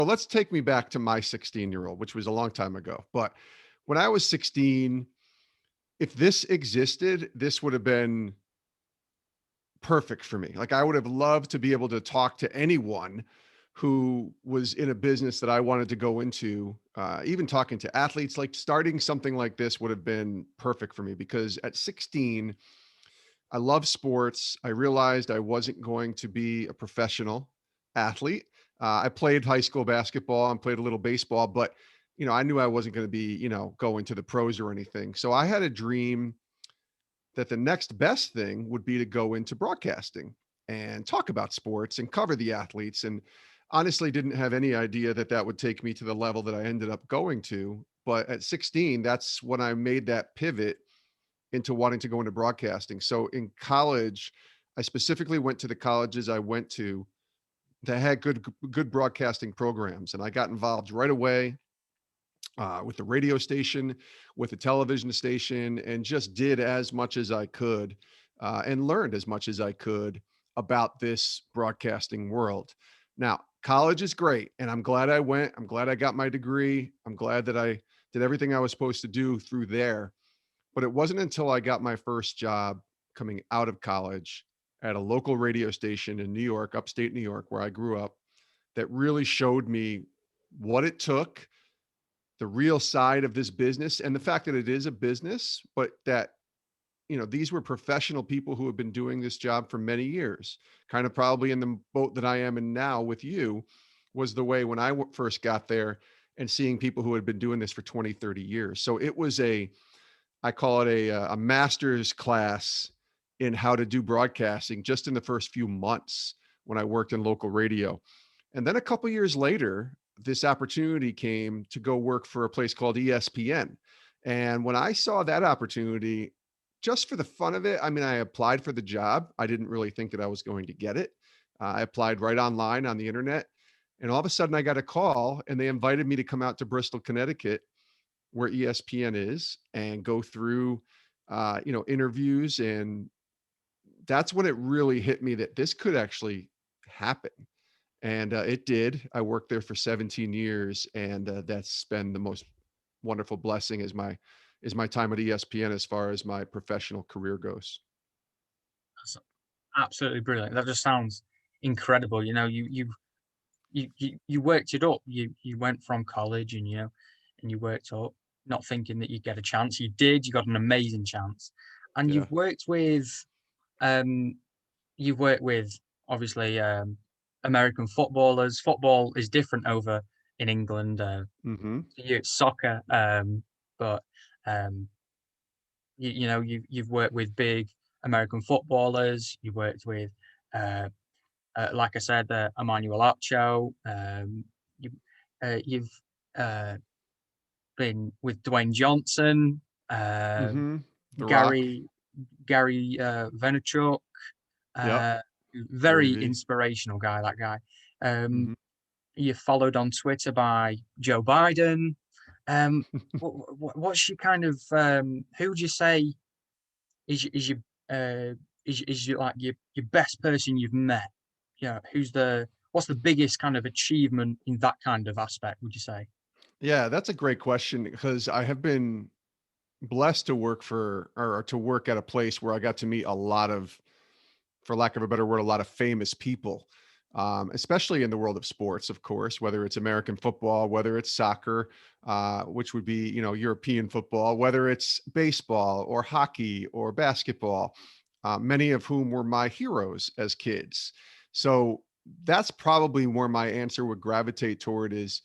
Well, let's take me back to my 16-year-old, which was a long time ago. But when I was 16, if this existed, this would have been perfect for me. Like I would have loved to be able to talk to anyone who was in a business that I wanted to go into. Even talking to athletes, like starting something like this would have been perfect for me because at 16, I love sports. I realized I wasn't going to be a professional athlete. I played high school basketball and played a little baseball, but I knew I wasn't going to be, going to the pros or anything. So I had a dream that the next best thing would be to go into broadcasting and talk about sports and cover the athletes. And honestly, didn't have any idea that that would take me to the level that I ended up going to. But at 16, that's when I made that pivot into wanting to go into broadcasting. So in college, I specifically went to the colleges I went to that had good broadcasting programs, and I got involved right away with the radio station, with the television station, and just did as much as I could and learned as much as I could about this broadcasting world. Now, college is great, and I'm glad I went. I'm glad I got my degree. I'm glad that I did everything I was supposed to do through there. But it wasn't until I got my first job coming out of college at a local radio station in New York, upstate New York, where I grew up, that really showed me what it took, the real side of this business, and the fact that it is a business, but that, these were professional people who have been doing this job for many years, kind of probably in the boat that I am in now with you, was the way when I first got there and seeing people who had been doing this for 20, 30 years. So it was I call it a master's class in how to do broadcasting just in the first few months when I worked in local radio. And then a couple years later, this opportunity came to go work for a place called ESPN. And when I saw that opportunity, just for the fun of it, I mean, I applied for the job. I didn't really think that I was going to get it. I applied right online on the internet. And all of a sudden, I got a call and they invited me to come out to Bristol, Connecticut, where ESPN is, and go through, interviews. And that's when it really hit me that this could actually happen. And it did. I worked there for 17 years, and that's been the most wonderful blessing is my time at ESPN as far as my professional career goes. That's absolutely brilliant. That just sounds incredible. You worked it up. You went from college and and you worked up, not thinking that you'd get a chance. You did. You got an amazing chance, and Yeah. um you've worked with obviously American footballers. Football is different over in England. Hmm. To you, it's soccer. But um, you've worked with big American footballers. You worked with uh, like I said, Emmanuel Archo. You've uh, been with Dwayne Johnson, uh, Hmm. The Rock. Gary Vaynerchuk. Yep. Uh, Gary Very V. inspirational guy. That guy. Um, Hmm. you're followed on Twitter by Joe Biden. Um, what's your kind of who would you say is your uh, is your like your best person you've met? Yeah, what's the biggest kind of achievement in that kind of aspect, would you say? Yeah, that's a great question because I have been blessed to work or to work at a place where I got to meet a lot of, for lack of a better word, a lot of famous people, especially in the world of sports, of course, whether it's American football, whether it's soccer, which would be, European football, whether it's baseball or hockey or basketball, many of whom were my heroes as kids. So that's probably where my answer would gravitate toward is,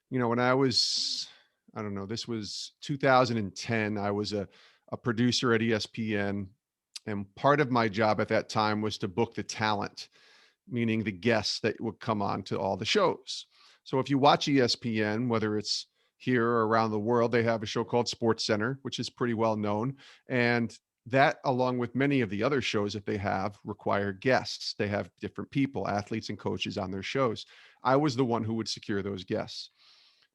when I don't know, this was 2010. I was a producer at ESPN, and part of my job at that time was to book the talent, meaning the guests that would come on to all the shows. So if you watch ESPN, whether it's here or around the world, they have a show called Sports Center, which is pretty well known. And that, along with many of the other shows that they have, require guests. They have different people, athletes and coaches on their shows. I was the one who would secure those guests.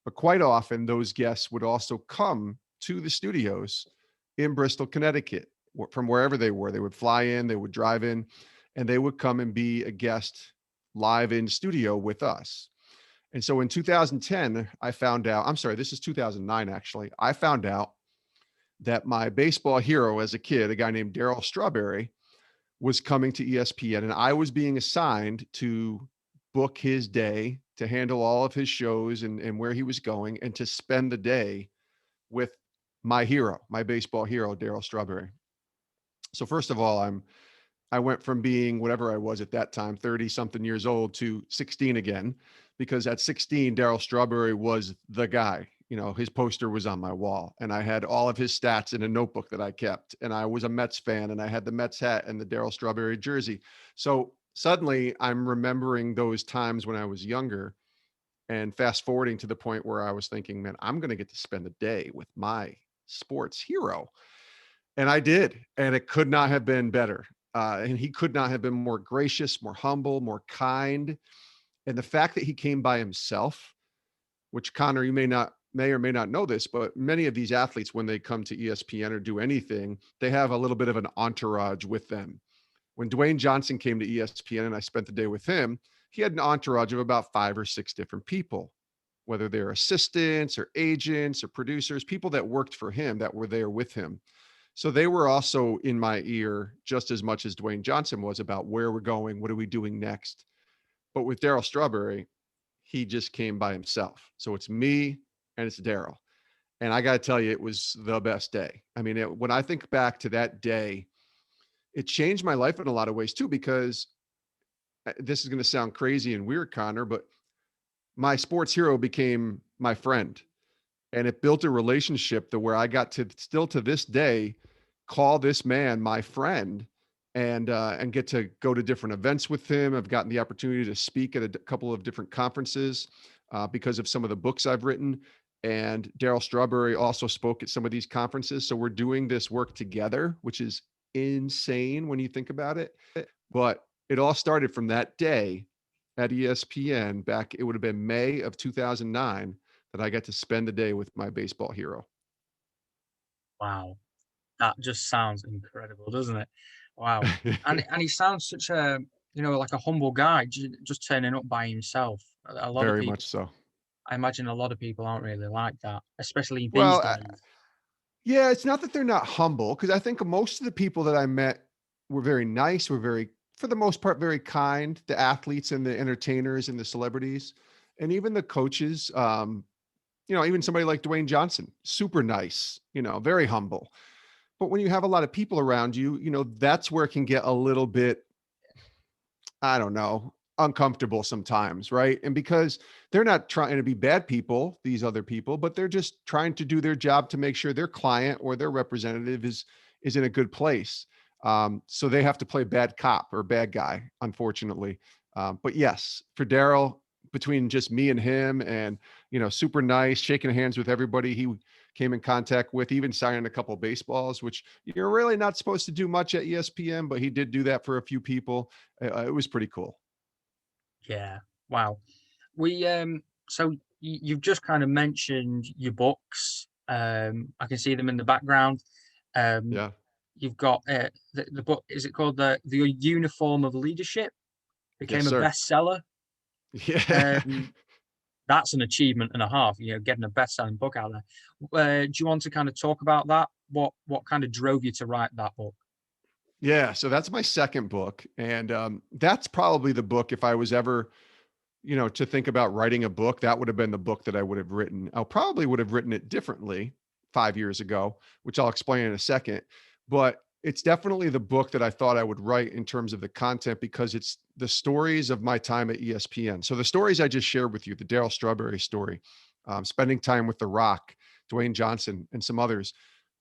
But quite often, those guests would also come to the studios in Bristol, Connecticut, from wherever they were. They would fly in, they would drive in, and they would come and be a guest live in studio with us. And so in 2010, I found out, I'm sorry, this is 2009 actually. I found out that my baseball hero as a kid, a guy named Darryl Strawberry, was coming to ESPN, and I was being assigned to book his day, to handle all of his shows and where he was going, and to spend the day with my hero, my baseball hero, Darryl Strawberry. So first of all, I went from being whatever I was at that time, 30 something years old, to 16 again, because at 16, Darryl Strawberry was the guy. You know, his poster was on my wall, and I had all of his stats in a notebook that I kept. And I was a Mets fan, and I had the Mets hat and the Darryl Strawberry jersey. So suddenly I'm remembering those times when I was younger and fast forwarding to the point where I was thinking, man, I'm going to get to spend the day with my sports hero. And I did. And it could not have been better. And he could not have been more gracious, more humble, more kind. And the fact that he came by himself, which Connor, you may or may not know this, but many of these athletes, when they come to ESPN or do anything, they have a little bit of an entourage with them. When Dwayne Johnson came to ESPN and I spent the day with him, he had an entourage of about 5 or 6 different people, whether they're assistants or agents or producers, people that worked for him that were there with him. So they were also in my ear just as much as Dwayne Johnson was about where we're going, what are we doing next. But with Darryl Strawberry, he just came by himself. So it's me and it's Darryl. And I got to tell you, it was the best day. I mean, when I think back to that day, it changed my life in a lot of ways too, because this is going to sound crazy and weird, Connor, but my sports hero became my friend. And it built a relationship to where I got to still to this day call this man my friend and get to go to different events with him. I've gotten the opportunity to speak at a couple of different conferences because of some of the books I've written. And Darryl Strawberry also spoke at some of these conferences. So we're doing this work together, which is insane when you think about it. But it all started from that day at ESPN back, it would have been May of 2009 that I got to spend the day with my baseball hero. Wow. That just sounds incredible, doesn't it? Wow. And he sounds such a, like a humble guy, just turning up by himself. A lot of Very people, much so. I imagine a lot of people aren't really like that, especially these Well, days. yeah, it's not that they're not humble, because I think most of the people that I met were very nice, were very, for the most part, very kind. The athletes and the entertainers and the celebrities, and even the coaches. Even somebody like Dwayne Johnson, super nice. Very humble. But when you have a lot of people around you, that's where it can get a little bit, I don't know, uncomfortable sometimes, right? And because they're not trying to be bad people, these other people, but they're just trying to do their job to make sure their client or their representative is in a good place. So they have to play bad cop or bad guy, unfortunately. But yes, for Darryl, between just me and him, and super nice, shaking hands with everybody he came in contact with, even signing a couple of baseballs, which you're really not supposed to do much at ESPN, but he did do that for a few people. It was pretty cool. Yeah. Wow. We so you've just kind of mentioned your books. I can see them in the background. Um, Yeah. you've got the book. Is it called the Uniform of Leadership? Yes, Became a sir. bestseller. Yeah. Um, that's an achievement and a half. Getting a best-selling book out there. Do you want to kind of talk about that? What kind of drove you to write that book? Yeah. So that's my second book. And that's probably the book, if I was ever, to think about writing a book, that would have been the book that I would have written. I probably would have written it differently 5 years ago, which I'll explain in a second. But it's definitely the book that I thought I would write in terms of the content, because it's the stories of my time at ESPN. So the stories I just shared with you, the Darryl Strawberry story, spending time with The Rock, Dwayne Johnson, and some others,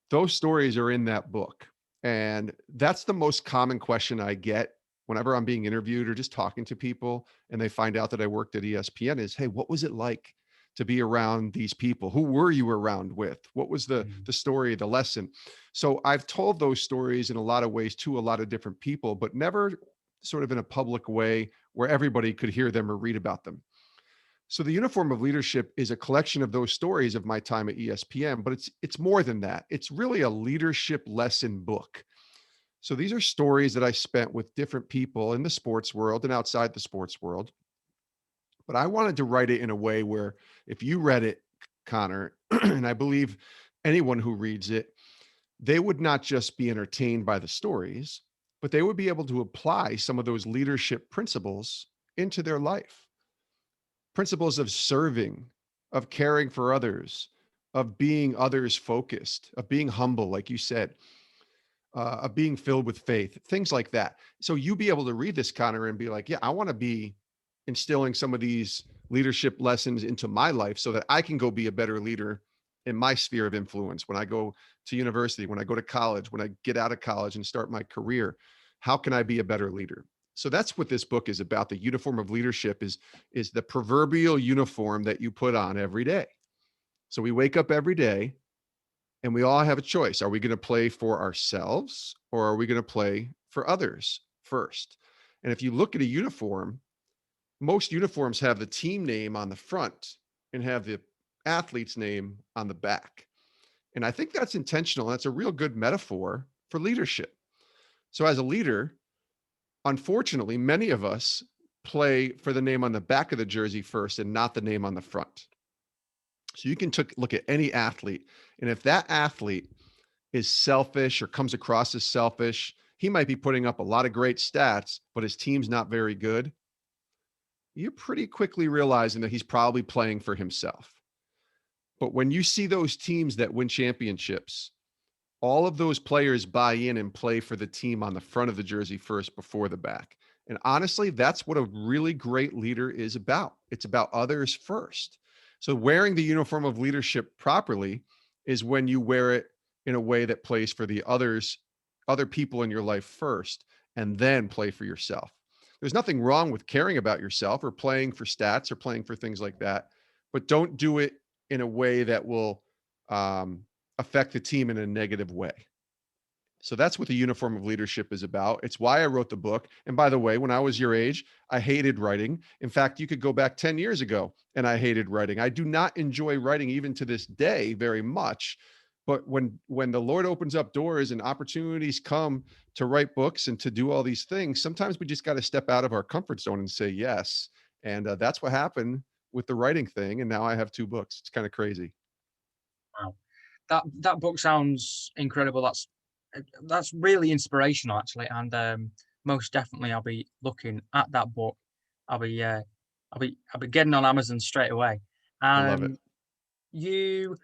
those stories are in that book. And that's the most common question I get whenever I'm being interviewed or just talking to people and they find out that I worked at ESPN is, hey, what was it like to be around these people? Who were you around with? What was the Mm, the story, the lesson? So I've told those stories in a lot of ways to a lot of different people, but never sort of in a public way where everybody could hear them or read about them. So the Uniform of Leadership is a collection of those stories of my time at ESPN, but it's more than that. It's really a leadership lesson book. So these are stories that I spent with different people in the sports world and outside the sports world, But I wanted to write it in a way where if you read it, Connor, and I believe anyone who reads it, they would not just be entertained by the stories, but they would be able to apply some of those leadership principles into their life. Principles of serving, of caring for others, of being others focused, of being humble, like you said, of being filled with faith, things like that. So you be able to read this, Connor, and be like, yeah, I want to be instilling some of these leadership lessons into my life so that I can go be a better leader in my sphere of influence when I go to university, when I go to college, when I get out of college and start my career. How can I be a better leader? So that's what this book is about. The uniform of leadership is the proverbial uniform that you put on every day. So we wake up every day and we all have a choice. Are we going to play for ourselves or are we going to play for others first? And if you look at a uniform, most uniforms have the team name on the front and have the athlete's name on the back. And I think that's intentional. That's a real good metaphor for leadership. So as a leader, unfortunately, many of us play for the name on the back of the jersey first and not the name on the front. So you can look at any athlete, and if that athlete is selfish or comes across as selfish, he might be putting up a lot of great stats, but his team's not very good. You're pretty quickly realizing that he's probably playing for himself. But when you see those teams that win championships, all of those players buy in and play for the team on the front of the jersey first before the back. And honestly, that's what a really great leader is about. It's about others first. So wearing the uniform of leadership properly is when you wear it in a way that plays for the others, other people in your life first, and then play for yourself. There's nothing wrong with caring about yourself or playing for stats or playing for things like that, but don't do it in a way that will um, affect the team in a negative way. So that's what the uniform of leadership is about. It's why I wrote the book. And by the way, when I was your age, I hated writing. In fact, you could go back 10 years ago and I hated writing. I do not enjoy writing even to this day very much. But when the Lord opens up doors and opportunities come to write books and to do all these things, sometimes we just got to step out of our comfort zone and say yes. And that's what happened with the writing thing. And now I have two books. It's kind of crazy. Wow. That book sounds incredible. That's really inspirational, actually, and most definitely, I'll be looking at that book. I'll be I'll be getting on Amazon straight away. I love it. Um, you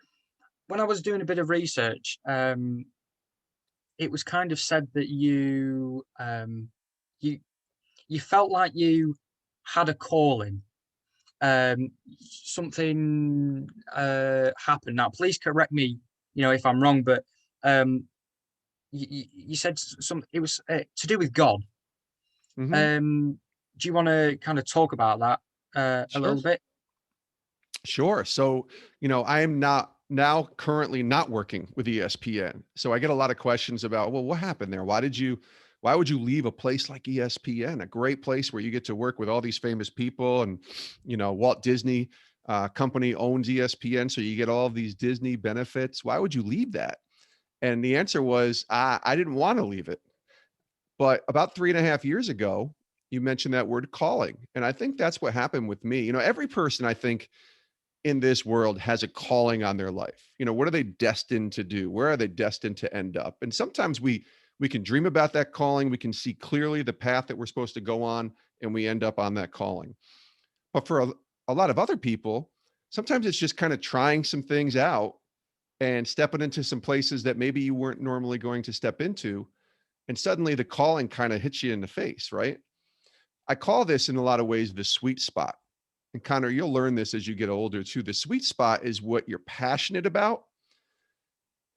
When I was doing a bit of research, it was kind of said that you you felt like you had a calling. Something happened. Now, please correct me, if I'm wrong, but um, you said some. It was to do with God. Hmm. Do you want to kind of talk about that a Sure. little bit? Sure. So, I am not now currently not working with ESPN. So I get a lot of questions about, well, what happened there? Why would you leave a place like ESPN, a great place where you get to work with all these famous people and, Walt Disney company owns ESPN. So you get all of these Disney benefits. Why would you leave that? And the answer was, I didn't want to leave it. But about 3.5 years ago, you mentioned that word calling. And I think that's what happened with me. Every person I think in this world has a calling on their life. What are they destined to do? Where are they destined to end up? And sometimes we can dream about that calling, we can see clearly the path that we're supposed to go on, and we end up on that calling. But for a lot of other people, sometimes it's just kind of trying some things out and stepping into some places that maybe you weren't normally going to step into, and suddenly the calling kind of hits you in the face, right? I call this in a lot of ways the sweet spot. And Connor, you'll learn this as you get older too. The sweet spot is what you're passionate about,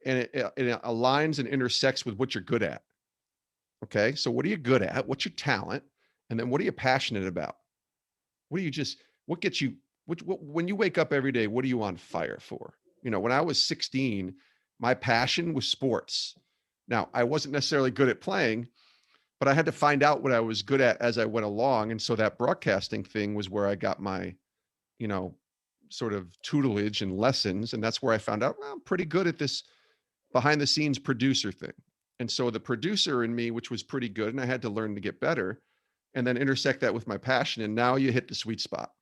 and it aligns and intersects with what you're good at. Okay. So, what are you good at? What's your talent? And then what are you passionate about? What do you just, what gets you, when you wake up every day, what are you on fire for? When I was 16, my passion was sports. Now, I wasn't necessarily good at playing, but I had to find out what I was good at as I went along. And so that broadcasting thing was where I got my, you know, sort of tutelage and lessons. And that's where I found out, well, I'm pretty good at this behind the scenes producer thing. And so the producer in me, which was pretty good, and I had to learn to get better and then intersect that with my passion. And now you hit the sweet spot.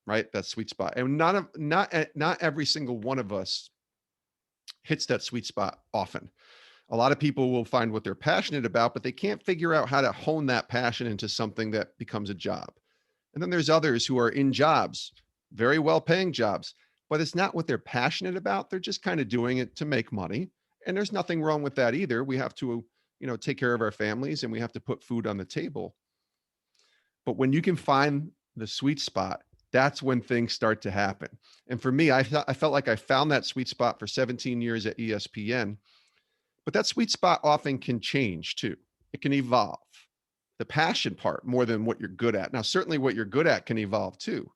right? That sweet spot. And not every single one of us hits that sweet spot often. A lot of people will find what they're passionate about, but they can't figure out how to hone that passion into something that becomes a job. And then there's others who are in jobs, very well paying jobs, but it's not what they're passionate about. They're just kind of doing it to make money. And there's nothing wrong with that either. We have to, take care of our families and we have to put food on the table. But when you can find the sweet spot, that's when things start to happen. And for me, I felt like I found that sweet spot for 17 years at ESPN, but that sweet spot often can change too. It can evolve. The passion part more than what you're good at. Now, certainly what you're good at can evolve too.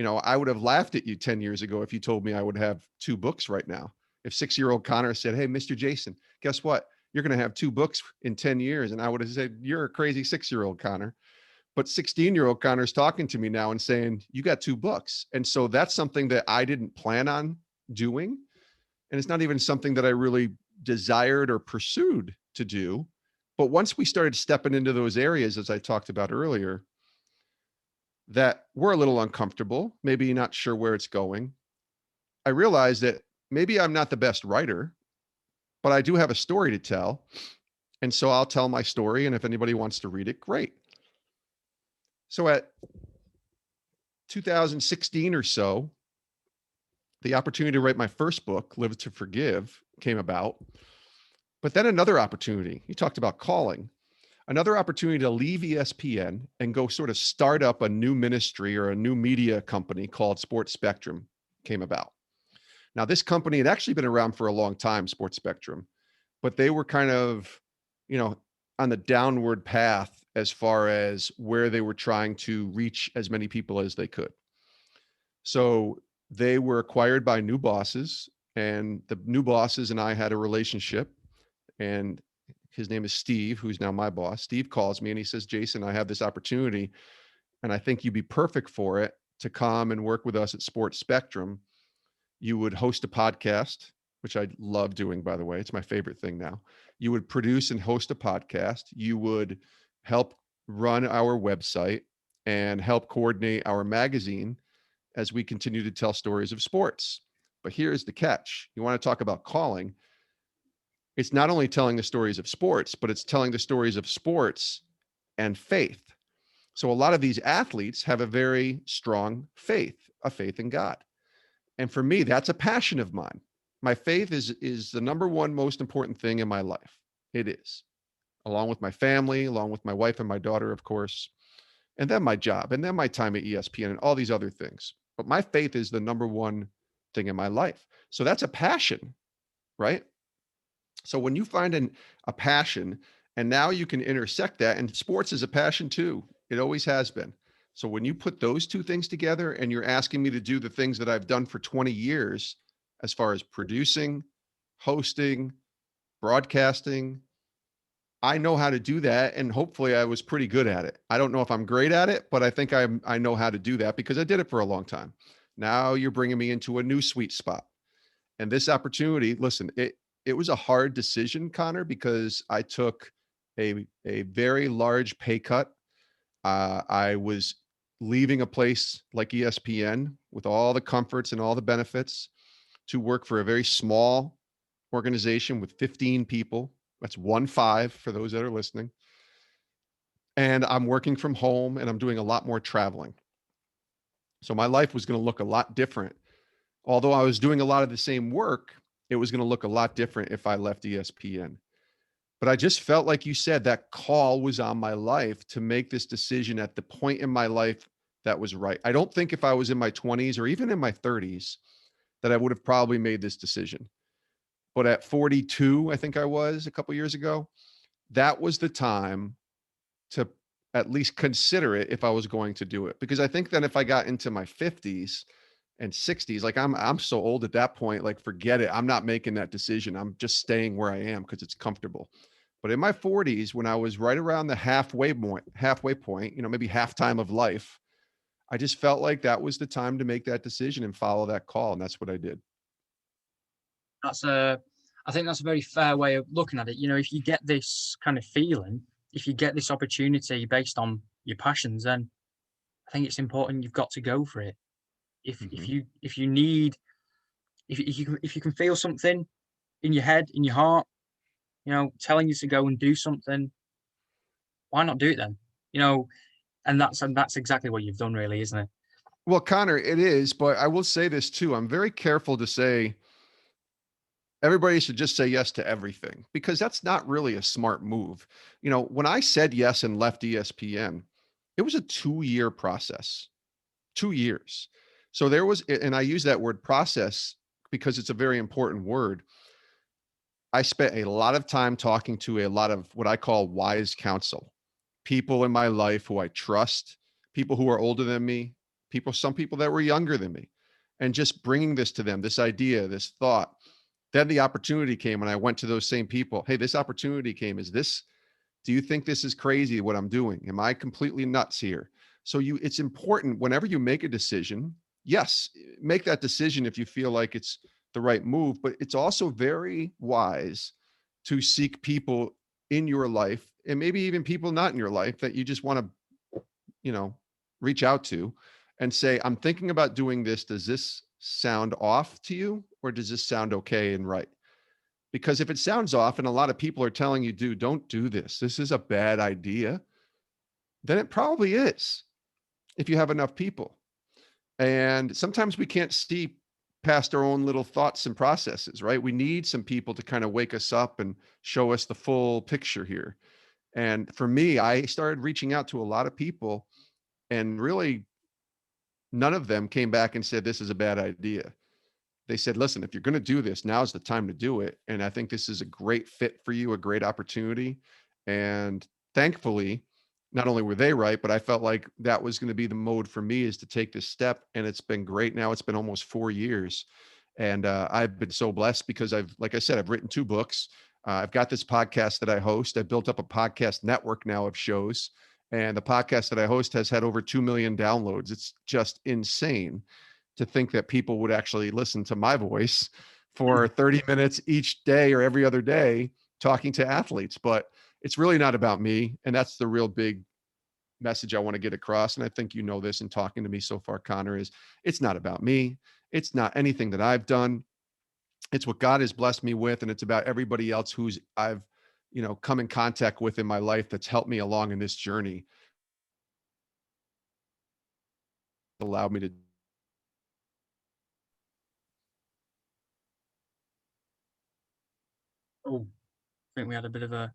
I would have laughed at you 10 years ago if you told me I would have two books right now. If 6-year-old Connor said, "Hey, Mr. Jason, guess what? You're going to have two books in 10 years." And I would have said, "You're a crazy 6-year-old Connor." But 16-year-old Connor's talking to me now and saying, "You got two books." And so that's something that I didn't plan on doing. And it's not even something that I really desired or pursued to do. But once we started stepping into those areas, as I talked about earlier, that were a little uncomfortable, maybe not sure where it's going, I realized that maybe I'm not the best writer, but I do have a story to tell. And so I'll tell my story. And if anybody wants to read it, great. So at 2016 or so, the opportunity to write my first book, Live to Forgive, came about. But then another opportunity, you talked about calling, another opportunity to leave ESPN and go sort of start up a new ministry or a new media company called Sports Spectrum came about. Now, this company had actually been around for a long time, Sports Spectrum, but they were kind of, you know, on the downward path as far as where they were trying to reach as many people as they could. So they were acquired by new bosses, and the new bosses and I had a relationship. And his name is Steve, who's now my boss. Steve calls me and he says, "Jason, I have this opportunity and I think you'd be perfect for it to come and work with us at Sports Spectrum. You would host a podcast," which I love doing, by the way. It's my favorite thing now. "You would produce and host a podcast. You would help run our website and help coordinate our magazine as we continue to tell stories of sports. But here's the catch. You want to talk about calling. It's not only telling the stories of sports, but it's telling the stories of sports and faith. So a lot of these athletes have a very strong faith, a faith in God. And for me, that's a passion of mine. My faith is the number one most important thing in my life. It is, along with my family, along with my wife and my daughter, of course, and then my job, and then my time at ESPN and all these other things. But my faith is the number one thing in my life. So that's a passion, right? So when you find a passion and now you can intersect that, and sports is a passion too, it always has been. So when you put those two things together and you're asking me to do the things that I've done for 20 years, as far as producing, hosting, broadcasting, I know how to do that. And hopefully I was pretty good at it. I don't know if I'm great at it, but I think I know how to do that because I did it for a long time. Now you're bringing me into a new sweet spot. And this opportunity, listen, it was a hard decision, Connor, because I took a very large pay cut. I was leaving a place like ESPN with all the comforts and all the benefits to work for a very small organization with 15 people. That's 1 5 for those that are listening. And I'm working from home and I'm doing a lot more traveling. So my life was going to look a lot different. Although I was doing a lot of the same work, it was going to look a lot different if I left ESPN. But I just felt like you said that call was on my life to make this decision at the point in my life that was right. I don't think if I was in my 20s or even in my 30s that I would have probably made this decision. But at 42, I think I was a couple years ago, that was the time to at least consider it if I was going to do it. Because I think then if I got into my 50s and 60s, like I'm so old at that point, like forget it. I'm not making that decision. I'm just staying where I am because it's comfortable. But in my 40s, when I was right around the halfway point, maybe halftime of life, I just felt like that was the time to make that decision and follow that call. And that's what I did. That's a I think that's a very fair way of looking at it. You know, if you get this kind of feeling, if you get this opportunity based on your passions, then I think it's important you've got to go for it. If Mhm. you need, if you can feel something in your head, in your heart, telling you to go and do something, why not do it then? You know, and that's exactly what you've done, really, isn't it? Well, Connor, it is, but I will say this too. I'm very careful to say everybody should just say yes to everything because that's not really a smart move. When I said yes and left ESPN, it was a 2-year process. 2 years. So there was, and I use that word process because it's a very important word. I spent a lot of time talking to a lot of what I call wise counsel, people in my life who I trust, people who are older than me, some people that were younger than me, and just bringing this to them, this idea, this thought. Then the opportunity came and I went to those same people. Hey, this opportunity came. Do you think this is crazy what I'm doing? Am I completely nuts here? So it's important whenever you make a decision, yes, make that decision if you feel like it's the right move, but it's also very wise to seek people in your life and maybe even people not in your life that you just want to, you know, reach out to and say, I'm thinking about doing this. Does this sound off to you or does this sound okay and right? Because if it sounds off and a lot of people are telling you, dude, don't do this, this is a bad idea, then it probably is if you have enough people. And sometimes we can't see past our own little thoughts and processes, right? We need some people to kind of wake us up and show us the full picture here. And for me, I started reaching out to a lot of people, and really none of them came back and said, this is a bad idea. They said, listen, if you're going to do this, now's the time to do it. And I think this is a great fit for you, a great opportunity. And thankfully, not only were they right, but I felt like that was going to be the mode for me is to take this step. And it's been great. Now it's been almost 4 years. And I've been so blessed because like I said, I've written 2 books. I've got this podcast that I host. I built up a podcast network now of shows. And the podcast that I host has had over 2 million downloads. It's just insane to think that people would actually listen to my voice for 30 minutes each day or every other day talking to athletes. But it's really not about me. And that's the real big message I want to get across. And I think you know this in talking to me so far, Connor, is it's not about me. It's not anything that I've done. It's what God has blessed me with. And it's about everybody else who's I've, come in contact with in my life that's helped me along in this journey, allowed me to. Oh, I think we had a bit of a.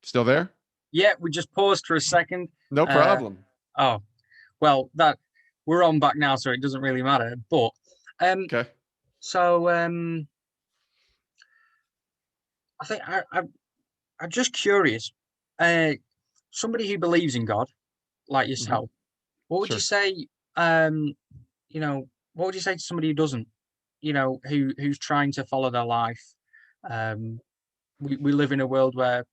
Still there? Yeah, we just paused for a second. No Uh, problem. oh, well, that we're on back now, so it doesn't really matter. But um, Okay. so I think I'm just curious. Uh, Somebody who believes in God, like Hmm. yourself, what would you Sure. say? What would you say to somebody who doesn't? Who's trying to follow their life? Um, we live in a world where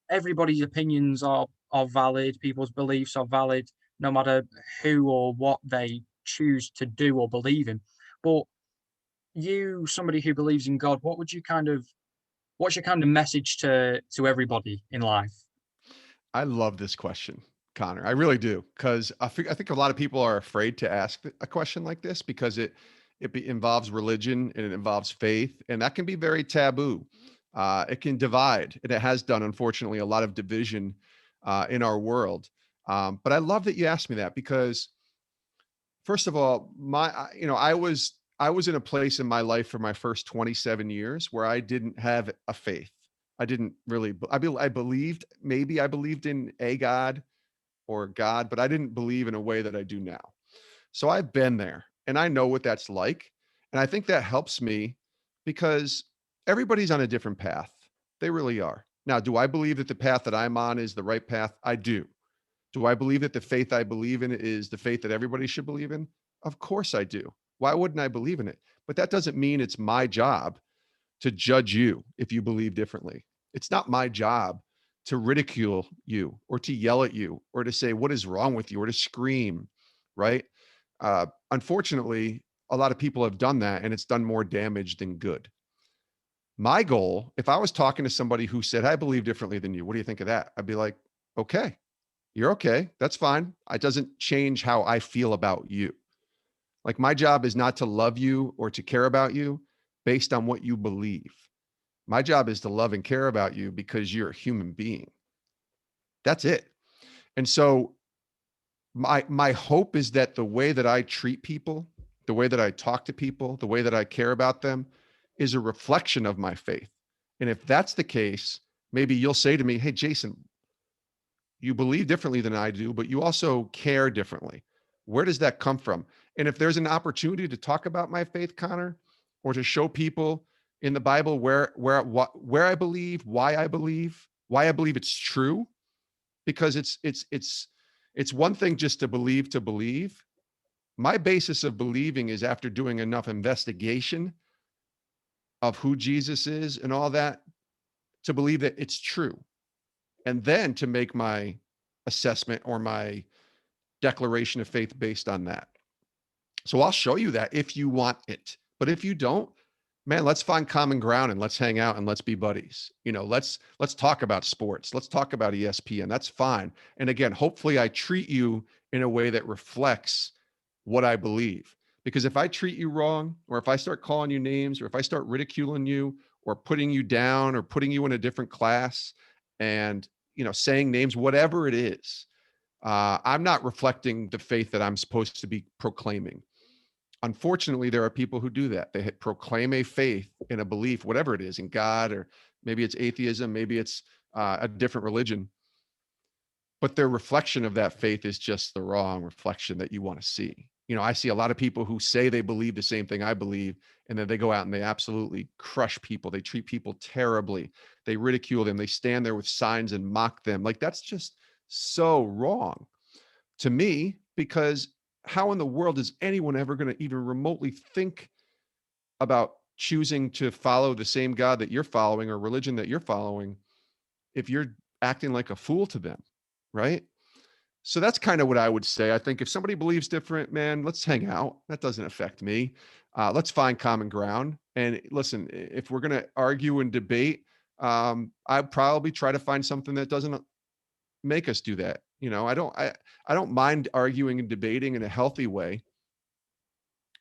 everybody's opinions are valid, people's beliefs are valid, no matter who or what they choose to do or believe in. But you, somebody who believes in God, what's your kind of message to everybody in life? I love this question, Connor. I really do, because I think a lot of people are afraid to ask a question like this because involves religion and it involves faith, and that can be very taboo. It can divide, and it has done, unfortunately, a lot of division in our world. But I love that you asked me that because, first of all, I was in a place in my life for my first 27 years where I didn't have a faith. I didn't really. I believed, maybe I believed in a God or God, but I didn't believe in a way that I do now. So I've been there and I know what that's like. And I think that helps me because everybody's on a different path. They really are. Now, do I believe that the path that I'm on is the right path? I do. Do I believe that the faith I believe in is the faith that everybody should believe in? Of course I do. Why wouldn't I believe in it? But that doesn't mean it's my job to judge you if you believe differently. It's not my job to ridicule you or to yell at you or to say, what is wrong with you, or to scream, right? Unfortunately, a lot of people have done that and it's done more damage than good. My goal, if I was talking to somebody who said, I believe differently than you, what do you think of that? I'd be like, okay, you're okay. That's fine. It doesn't change how I feel about you. Like my job is not to love you or to care about you based on what you believe. My job is to love and care about you because you're a human being. That's it. And so my hope is that the way that I treat people, the way that I talk to people, the way that I care about them is a reflection of my faith. And if that's the case, maybe you'll say to me, "Hey Jason, you believe differently than I do, but you also care differently. Where does that come from?" And if there's an opportunity to talk about my faith, Connor, or to show people in the Bible where I believe, why I believe it's true, because it's one thing just to believe to believe. My basis of believing is after doing enough investigation of who Jesus is and all that to believe that it's true, and then to make my assessment or my declaration of faith based on that. So I'll show you that if you want it. But if you don't, man, let's find common ground and let's hang out and let's be buddies. Let's talk about sports. Let's talk about ESPN. That's fine. And again, hopefully I treat you in a way that reflects what I believe. Because if I treat you wrong, or if I start calling you names, or if I start ridiculing you, or putting you down, or putting you in a different class, and saying names, whatever it is, I'm not reflecting the faith that I'm supposed to be proclaiming. Unfortunately, there are people who do that. They proclaim a faith in a belief, whatever it is, in God, or maybe it's atheism, maybe it's a different religion, but their reflection of that faith is just the wrong reflection that you want to see. I see a lot of people who say they believe the same thing I believe, and then they go out and they absolutely crush people. They treat people terribly. They ridicule them. They stand there with signs and mock them. Like, that's just so wrong to me, because how in the world is anyone ever going to even remotely think about choosing to follow the same God that you're following or religion that you're following if you're acting like a fool to them, right? So that's kind of what I would say. I think if somebody believes different, man, let's hang out. That doesn't affect me. Let's find common ground. And listen, if we're going to argue and debate, I'd probably try to find something that doesn't make us do that. I don't mind arguing and debating in a healthy way,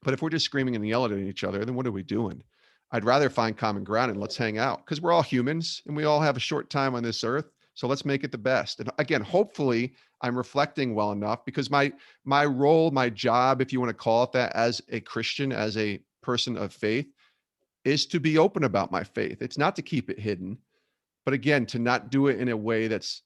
but if we're just screaming and yelling at each other, then what are we doing? I'd rather find common ground and let's hang out, because we're all humans and we all have a short time on this earth. So let's make it the best. And again, hopefully I'm reflecting well enough, because my role, my job, if you want to call it that, as a Christian, as a person of faith, is to be open about my faith. It's not to keep it hidden, but again, to not do it in a way that's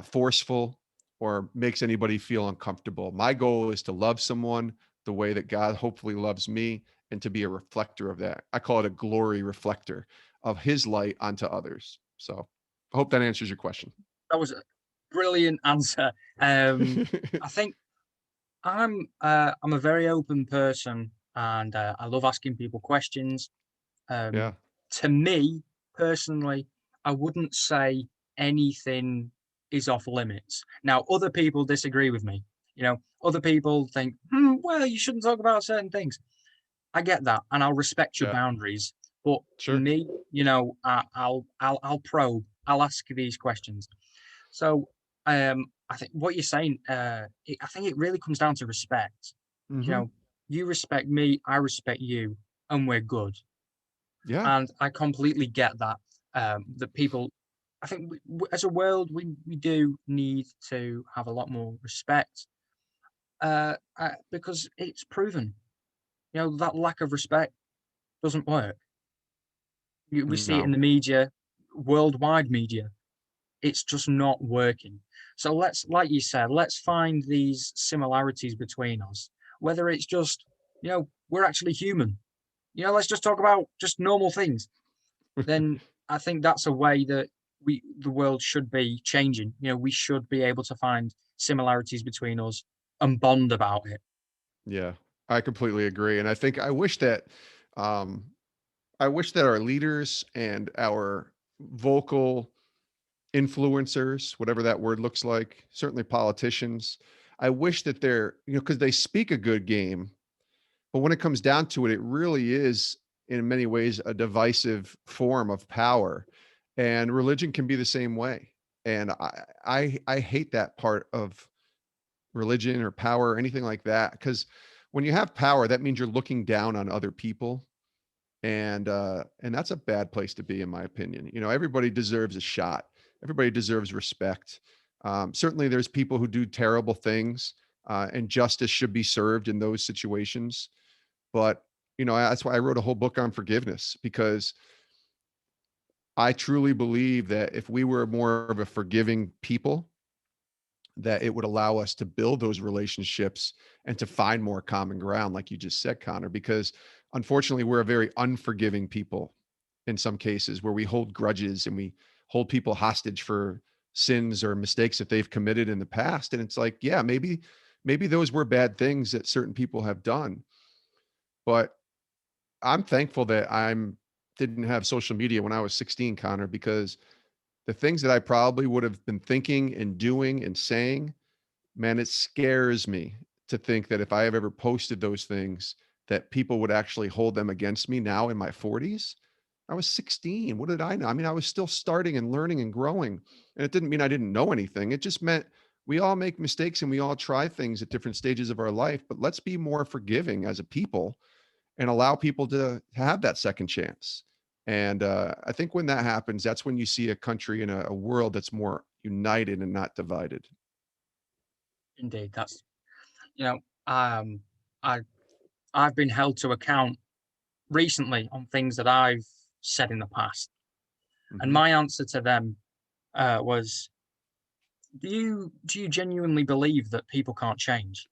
forceful or makes anybody feel uncomfortable. My goal is to love someone the way that God hopefully loves me, and to be a reflector of that. I call it a glory reflector of his light onto others. So I hope that answers your question. That was a brilliant answer. I think I'm a very open person, and I love asking people questions. Um, Yeah. to me personally, I wouldn't say anything is off limits. Now, other people disagree with me. Other people think, well, you shouldn't talk about certain things. I get that, and I'll respect your Yeah. boundaries. But for Sure. me, I'll probe. I'll ask these questions. So, I think what you're saying, I think it really comes down to respect. You Hmm. know, you respect me, I respect you, and we're good. Yeah. And I completely get that. That people, I think, as a world, we do need to have a lot more respect, because it's proven. That lack of respect doesn't work. We see it in No. the media, worldwide media. It's just not working. So like you said, let's find these similarities between us. Whether it's just, we're actually human. Let's just talk about just normal things. Then I think that's a way that the world should be changing. We should be able to find similarities between us and bond about it. Yeah. I completely agree. And um, I wish that our leaders and our vocal influencers, whatever that word looks like, certainly politicians, I wish that because they speak a good game, but when it comes down to it, it really is in many ways a divisive form of power. And religion can be the same way. And I hate that part of religion or power or anything like that, because when you have power, that means you're looking down on other people, and that's a bad place to be, in my opinion. You know, everybody deserves a shot. Everybody deserves respect. Certainly, there's people who do terrible things, and justice should be served in those situations. But you know, that's why I wrote a whole book on forgiveness, because I truly believe that if we were more of a forgiving people, that it would allow us to build those relationships and to find more common ground, like you just said, Connor, because unfortunately, we're a very unforgiving people in some cases, where we hold grudges and we hold people hostage for sins or mistakes that they've committed in the past. And it's like, yeah, maybe those were bad things that certain people have done. But I'm thankful that I'm didn't have social media when I was 16, Connor, because the things that I probably would have been thinking and doing and saying, man, it scares me to think that if I have ever posted those things, that people would actually hold them against me now in my 40s. I was 16. What did I know? I mean, I was still starting and learning and growing. And it didn't mean I didn't know anything. It just meant we all make mistakes and we all try things at different stages of our life. But let's be more forgiving as a people and allow people to have that second chance. And I think when that happens, that's when you see a country and a world that's more united and not divided. Indeed, that's you know, I I've been held to account recently on things that I've said in the past, and Hmm. my answer to them was, "Do you genuinely believe that people can't change?"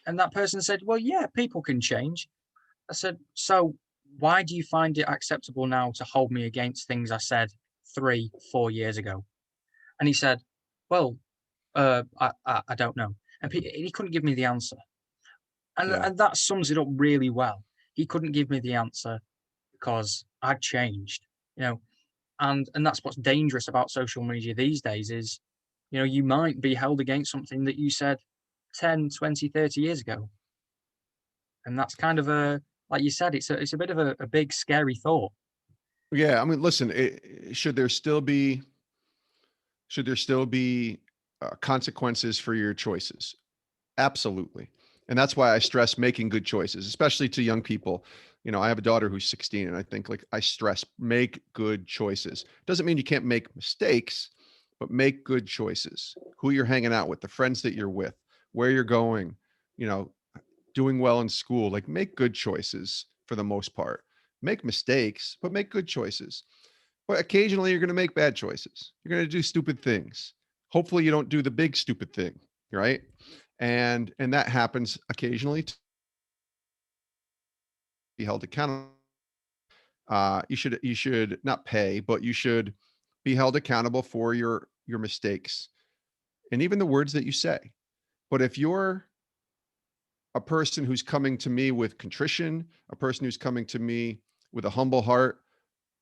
And that person said, "Well, yeah, people can change." I said, "So why do you find it acceptable now to hold me against things I said 3, 4 years ago?" And he said, "Well, I don't know." And he couldn't give me the answer. And Yeah. and that sums it up really well. He couldn't give me the answer because I'd changed, you know, and that's what's dangerous about social media these days is, you might be held against something that you said 10, 20, 30 years ago. And that's kind of like you said, it's a bit of a big scary thought. Yeah. I mean, listen, should there still be consequences for your choices? Absolutely. And that's why I stress making good choices, especially to young people. You know, I have a daughter who's 16, and I think, like, I stress make good choices. Doesn't mean you can't make mistakes, but make good choices. Who you're hanging out with, the friends that you're with, where you're going, you know, doing well in school, like, make good choices for the most part. Make mistakes, but make good choices. But occasionally you're going to make bad choices. You're going to do stupid things. Hopefully you don't do the big stupid thing, right? And that happens occasionally to be held accountable. You should not pay, but you should be held accountable for your mistakes and even the words that you say. But if you're a person who's coming to me with contrition, a person who's coming to me with a humble heart,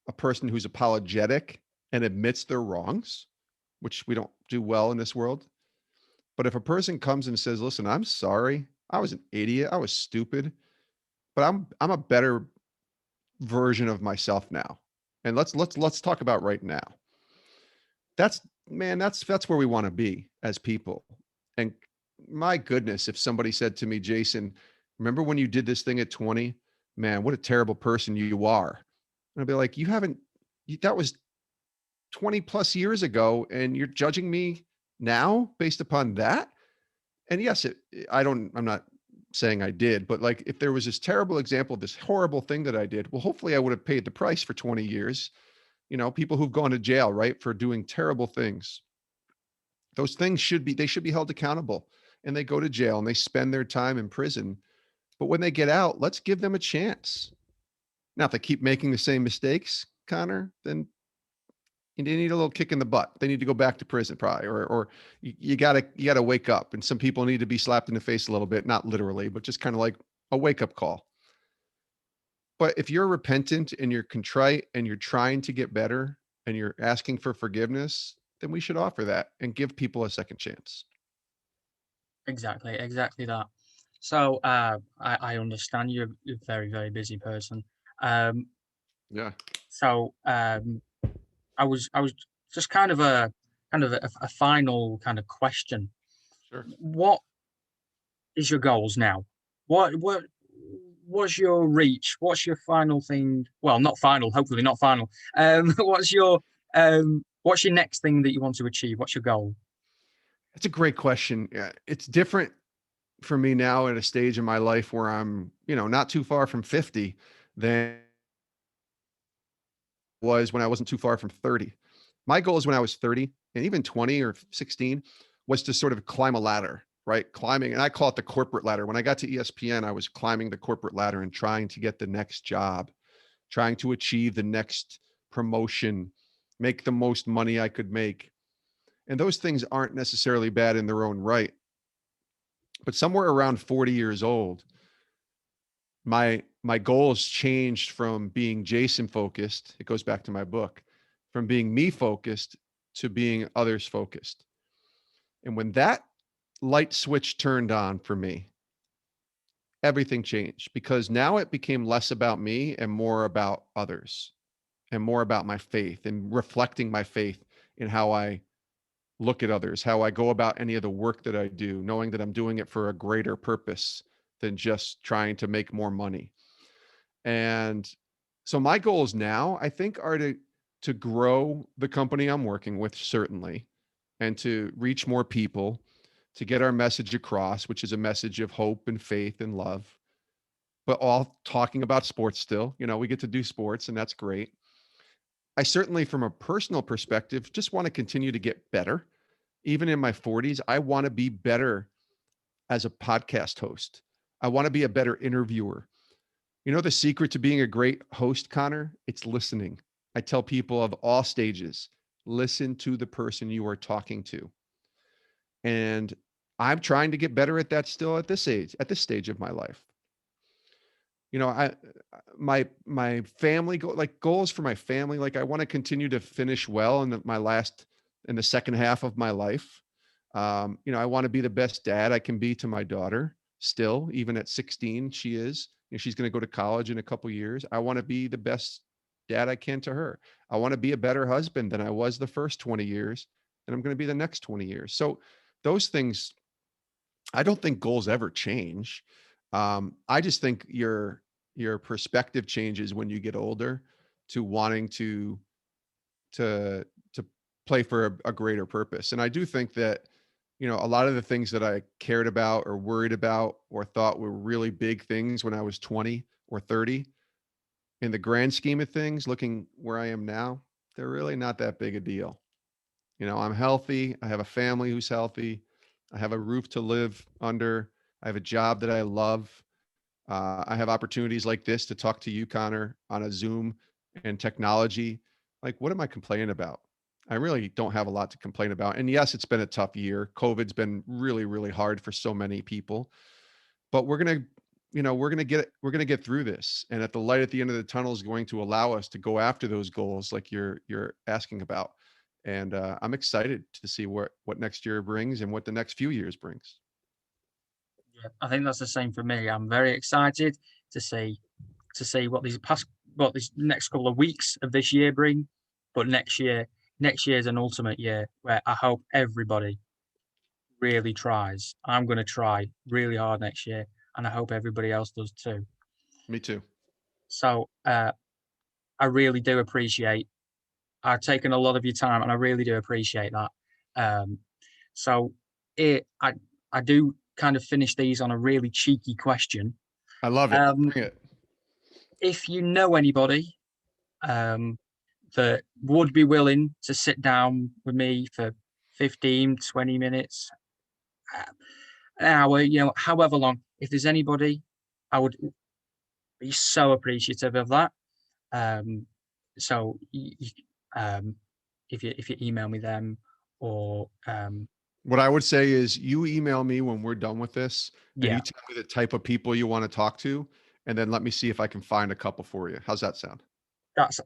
a person who's apologetic and admits their wrongs, which we don't do well in this world. But if a person comes and says, "Listen, I'm sorry. I was an idiot. I was stupid, but I'm a better version of myself now. And let's talk about right now." That's man, that's where we want to be as people. And my goodness, if somebody said to me, "Jason, remember when you did this thing at 20? Man, what a terrible person you are." And I'd be like, that was 20 plus years ago, and you're judging me now based upon that? And yes, I'm not saying I did, but, like, if there was this terrible example of this horrible thing that I did, well, hopefully I would have paid the price for 20 years. You know, people who've gone to jail, right, for doing terrible things. Those things they should be held accountable, and they go to jail and they spend their time in prison. But when they get out, let's give them a chance. Now, if they keep making the same mistakes, Connor, then they need a little kick in the butt. They need to go back to prison, probably, or you gotta wake up. And some people need to be slapped in the face a little bit, not literally, but just kind of like a wake up call. But if you're repentant and you're contrite and you're trying to get better and you're asking for forgiveness, then we should offer that and give people a second chance. Exactly that. So I understand you're a very, very busy person. Um, Yeah, so I was just kind of a final kind of question. sure. What is your goals now? what what's your reach? What's your final thing? Well, not final, hopefully not final. What's your next thing that you want to achieve? What's your goal? It's a great question. Yeah, it's different for me now at a stage in my life where I'm, not too far from 50 than was when I wasn't too far from 30. My goals when I was 30 and even 20 or 16 was to sort of climb a ladder, right? Climbing, and I call it the corporate ladder. When I got to ESPN, I was climbing the corporate ladder and trying to get the next job, trying to achieve the next promotion, make the most money I could make. And those things aren't necessarily bad in their own right. But somewhere around 40 years old, my goals changed from being Jason focused. It goes back to my book, from being me focused to being others focused. And when that light switch turned on for me, everything changed because now it became less about me and more about others and more about my faith and reflecting my faith in how I look at others, how I go about any of the work that I do, knowing that I'm doing it for a greater purpose than just trying to make more money. And so my goals now, I think, are to grow the company I'm working with, certainly, and to reach more people, to get our message across, which is a message of hope and faith and love, but all talking about sports still. We get to do sports, and that's great. I certainly, from a personal perspective, just want to continue to get better. Even in my 40s, I want to be better as a podcast host. I want to be a better interviewer. The secret to being a great host, Connor? It's listening. I tell people of all stages, listen to the person you are talking to. And I'm trying to get better at that still at this age, at this stage of my life. I my family goals for my family, like I want to continue to finish well in the second half of my life. I want to be the best dad I can be to my daughter still, even at 16, she is. She's going to go to college in a couple years. I want to be the best dad I can to her. I want to be a better husband than I was the first 20 years, and I'm going to be the next 20 years. So those things, I don't think goals ever change. I just think your perspective changes when you get older to wanting to play for a greater purpose. And I do think that, a lot of the things that I cared about or worried about or thought were really big things when I was 20 or 30, in the grand scheme of things, looking where I am now, they're really not that big a deal. I'm healthy. I have a family who's healthy. I have a roof to live under. I have a job that I love. I have opportunities like this to talk to you, Connor, on a Zoom and technology. Like, what am I complaining about? I really don't have a lot to complain about. And yes, it's been a tough year. COVID's been really, really hard for so many people, but we're gonna get through this. And at the light at the end of the tunnel is going to allow us to go after those goals, like you're asking about. And I'm excited to see what next year brings and what the next few years brings. Yeah, I think that's the same for me. I'm very excited to see what these next couple of weeks of this year bring. But next year is an ultimate year where I hope everybody really tries. I'm going to try really hard next year, and I hope everybody else does too. Me too. So I really do appreciate. I've taken a lot of your time, and I really do appreciate that. Um, so it, I do kind of finish these on a really cheeky question. I love it. Um, Bring it. if you know anybody um, that would be willing to sit down with me for 15, 20 minutes, uh, an hour, however long, if there's anybody, I would be so appreciative of that. Um, so um, if you email me them or What I would say is you email me when we're done with this and yeah, you tell me the type of people you want to talk to, and then let me see if I can find a couple for you. How's that sound? that's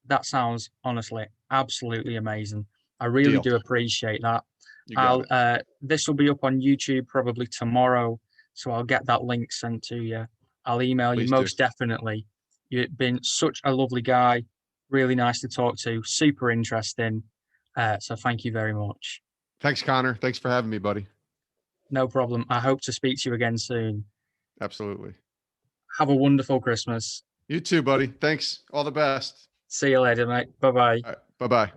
that sounds honestly absolutely amazing. I really Deal. do appreciate that. You got I'll it. this will be up on YouTube probably tomorrow, so I'll get that link sent to you. I'll email you Please do. most definitely. You've been such a lovely guy, really nice to talk to, super interesting. So thank you very much. Thanks, Connor. Thanks for having me, buddy. No problem. I hope to speak to you again soon. Absolutely. Have a wonderful Christmas. You too, buddy. Thanks. All the best. See you later, mate. Bye bye. All right. Bye-bye.